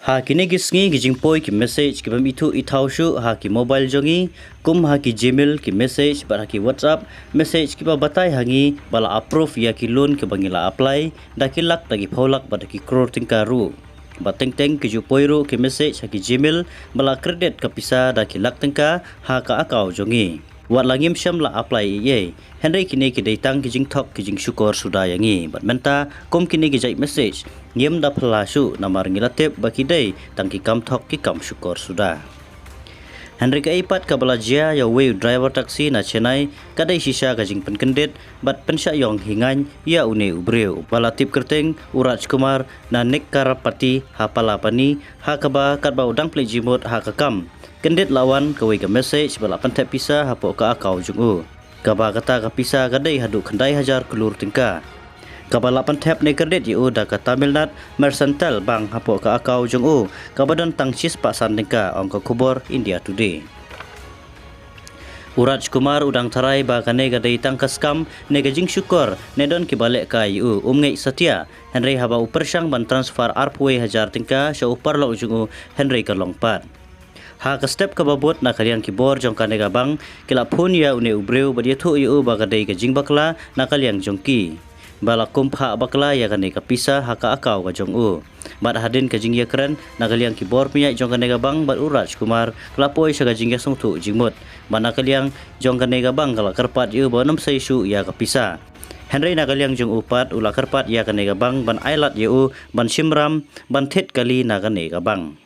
Ha kini gisngi gijing poi ki message ki bam itu ithau shu ha ki mobile jongi kum ha ki Gmail ki message bar ha ki WhatsApp message ki ba batai hangi bala approve ya ki loan ki bangila apply da ki lak tagi pholak ba ki crore tingkaru ba teng ki ju poiru ki message ha ki Gmail bala credit ka pisa da ki lak tengka ha ka account jongi wat langim syam la apply ye Henry kini ki datang ki jing thok ki jing syukor sudah yangi bat menta kom kini ki jai message ngiem da phlasu namar ngilatep baki dei tangki kam thok ki kam syukor sudah Henry ka ipat ka balajia ya we driver taxi na Chennai kadai sisa ka jing penkendit bat pensya yong hingan ya une ubreu bala tip kerteng Uraj Kumar na nek karapati hapalapani hakaba katba udang plejimot hakakam kendit lawan kawai ka message bala pantep pisa hapo ka akau jungu kaba kata ka pisa kadai hadu khandai hajar kelur tingka kaba lapan tap ne kredit yu da ka Tamil Nadu Mercantile Bank hapo ka akau jungu kabadan tangsis pasan tingka ongko kubor India Today Uraj Kumar udang tarai ba kane gadai tangkas kam nega jing syukur nedon ki balik ka yu umngai Satya Henry haba upersyang ban transfer arpwe hajar tingka sya upar lo jungu Henry ka longpat ha ka step ka babot na kalian ki bor jong ka nega bang kila phun ya une ubreu ba dia thu yu ba gadai ka jing bakla na kalian jongki bala kumpha bakla ya kane ka pisa ha ka akau ka jong u bat hadin ka jing ya kran na kalian ki bor pinya jong ka nega bang bat Uraj Kumar klapoi sa ka jing ya song thu jingmot mana kalian jong ka nega bang kala karpat yu ba nam sai su ya ka pisa Henry na kalian jong upat ula karpat ya ka nega bang ban ailat yu ban simram ban thet kali na ka nega bang